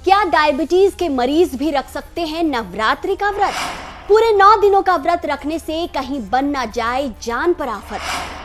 क्या डायबिटीज के मरीज भी रख सकते हैं नवरात्रि का व्रत? पूरे 9 दिनों का व्रत रखने से कहीं बन ना जाए जान पर आफत।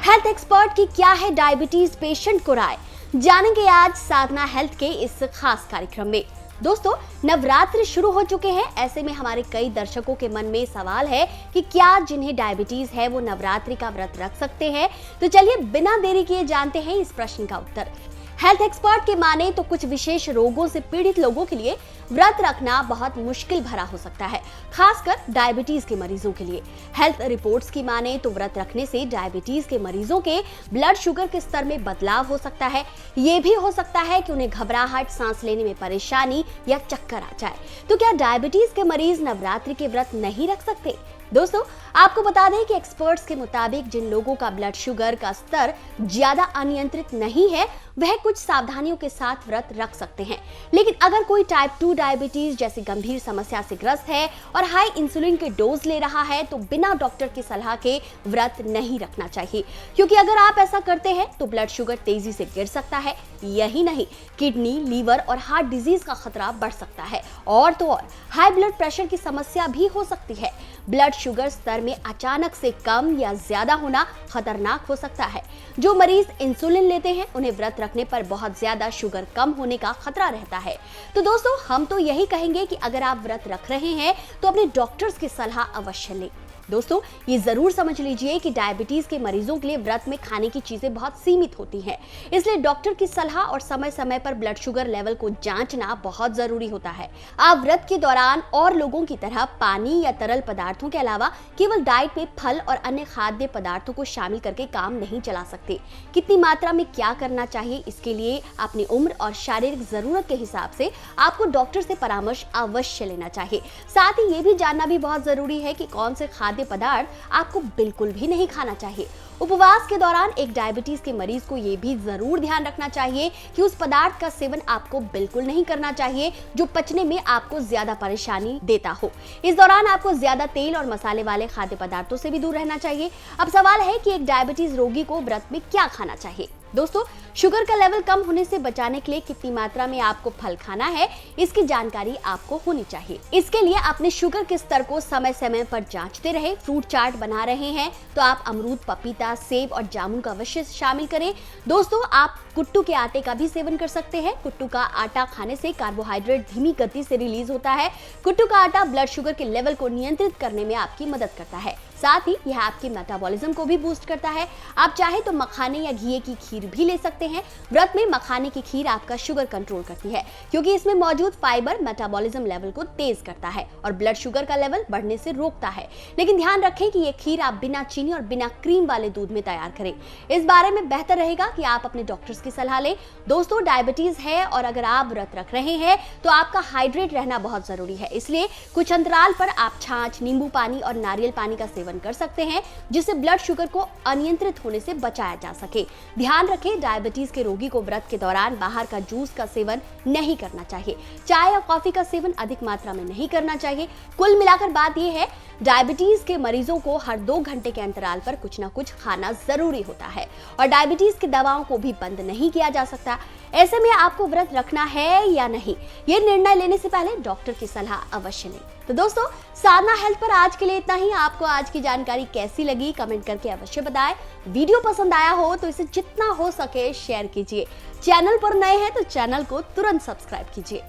हेल्थ एक्सपर्ट की क्या है डायबिटीज पेशेंट को राय, जानेंगे आज साधना हेल्थ के इस खास कार्यक्रम में। दोस्तों, नवरात्रि शुरू हो चुके हैं, ऐसे में हमारे कई दर्शकों के मन में सवाल है कि क्या जिन्हें डायबिटीज है वो नवरात्रि का व्रत रख सकते हैं। तो चलिए बिना देरी किए जानते हैं इस प्रश्न का उत्तर। हेल्थ एक्सपर्ट के माने तो कुछ विशेष रोगों से पीड़ित लोगों के लिए व्रत रखना बहुत मुश्किल भरा हो सकता है, खासकर डायबिटीज के मरीजों के लिए। हेल्थ रिपोर्ट्स की माने तो व्रत रखने से डायबिटीज के मरीजों के ब्लड शुगर के स्तर में बदलाव हो सकता है। ये भी हो सकता है कि उन्हें घबराहट, सांस लेने में परेशानी या चक्कर आ जाए। तो क्या डायबिटीज के मरीज नवरात्रि के व्रत नहीं रख सकते? दोस्तों, आपको बता दें कि एक्सपर्ट्स के मुताबिक जिन लोगों का ब्लड शुगर का स्तर ज्यादा अनियंत्रित नहीं है वह कुछ सावधानियों के साथ व्रत रख सकते हैं। लेकिन अगर कोई टाइप 2 डायबिटीज जैसी गंभीर समस्या से ग्रस्त है और हाई इंसुलिन के डोज ले रहा है तो बिना डॉक्टर की सलाह के व्रत नहीं रखना चाहिए, क्योंकि अगर आप ऐसा करते हैं तो ब्लड शुगर तेजी से गिर सकता है। यही नहीं, किडनी, लीवर और हार्ट डिजीज का खतरा बढ़ सकता है और तो और हाई ब्लड प्रेशर की समस्या भी हो सकती है। ब्लड शुगर स्तर में अचानक से कम या ज्यादा होना खतरनाक हो सकता है। जो मरीज इंसुलिन लेते हैं उन्हें व्रत रखने पर बहुत ज्यादा शुगर कम होने का खतरा रहता है। तो दोस्तों, हम तो यही कहेंगे कि अगर आप व्रत रख रहे हैं तो अपने डॉक्टर्स की सलाह अवश्य लें। दोस्तों, ये जरूर समझ लीजिए कि डायबिटीज के मरीजों के लिए व्रत में खाने की चीजें बहुत सीमित होती हैं, इसलिए डॉक्टर की सलाह और समय समय पर ब्लड शुगर लेवल को जांचना बहुत जरूरी होता है। आप व्रत के दौरान और लोगों की तरह पानी या तरल पदार्थों के अलावा केवल डाइट में फल और अन्य खाद्य पदार्थों को शामिल करके काम नहीं चला सकते। कितनी मात्रा में क्या करना चाहिए, इसके लिए अपनी उम्र और शारीरिक जरूरत के हिसाब से आपको डॉक्टर से परामर्श अवश्य लेना चाहिए। साथ ही ये भी जानना भी बहुत जरूरी है कि कौन से खाद्य पदार्थ आपको बिल्कुल भी नहीं खाना चाहिए। उपवास के दौरान एक डायबिटीज के मरीज को यह भी जरूर ध्यान रखना चाहिए कि उस पदार्थ का सेवन आपको बिल्कुल नहीं करना चाहिए जो पचने में आपको ज्यादा परेशानी देता हो। इस दौरान आपको ज्यादा तेल और मसाले वाले खाद्य पदार्थों से भी दूर रहना चाहिए। अब सवाल है कि एक डायबिटीज रोगी को व्रत में क्या खाना चाहिए। दोस्तों, शुगर का लेवल कम होने से बचाने के लिए कितनी मात्रा में आपको फल खाना है, इसकी जानकारी आपको होनी चाहिए। इसके लिए अपने शुगर के स्तर को समय समय पर जांचते रहे। फ्रूट चार्ट बना रहे हैं तो आप अमरूद, पपीता, सेब और जामुन का अवश्य शामिल करें। दोस्तों, आप कुट्टू के आटे का भी सेवन कर सकते हैं। कुट्टू का आटा खाने से कार्बोहाइड्रेट धीमी गति से रिलीज होता है। कुट्टू का आटा ब्लड शुगर के लेवल को नियंत्रित करने में आपकी मदद करता है। साथ ही यह आपके मेटाबॉलिज्म को भी बूस्ट करता है। आप चाहे तो मखाने या घी की खीर भी ले सकते हैं। व्रत में मखाने की खीर आपका शुगर कंट्रोल करती है, क्योंकि इसमें मौजूद फाइबर मेटाबॉलिज्म लेवल को तेज करता है और ब्लड शुगर का लेवल बढ़ने से रोकता है। लेकिन ध्यान रखें कि यह खीर आप बिना चीनी और बिना क्रीम वाले दूध में तैयार करें। इस बारे में बेहतर रहेगा कि आप अपने डॉक्टर्स की सलाह लें। दोस्तों, डायबिटीज है और अगर आप व्रत रख रहे हैं तो आपका हाइड्रेट रहना बहुत जरूरी है, इसलिए कुछ अंतराल पर आप छाछ, नींबू पानी और नारियल पानी का सेवन कर सकते हैं, जिससे ब्लड शुगर को अनियंत्रित होने से बचाया जा सके। ध्यान रखें, डायबिटीज के रोगी को व्रत के दौरान बाहर का जूस का सेवन नहीं करना चाहिए। चाय या कॉफी का सेवन अधिक मात्रा में नहीं करना चाहिए। कुल मिलाकर बात यह है, डायबिटीज के मरीजों को हर 2 घंटे के अंतराल पर कुछ ना कुछ खाना जरूरी होता है और डायबिटीज की दवाओं को भी बंद नहीं किया जा सकता। ऐसे में आपको व्रत रखना है या नहीं, ये निर्णय लेने से पहले डॉक्टर की सलाह अवश्य लें। तो दोस्तों, साधना हेल्थ पर आज के लिए इतना ही। आपको आज की जानकारी कैसी लगी कमेंट करके अवश्य बताएं। वीडियो पसंद आया हो तो इसे जितना हो सके शेयर कीजिए। चैनल पर नए हैं तो चैनल को तुरंत सब्सक्राइब कीजिए।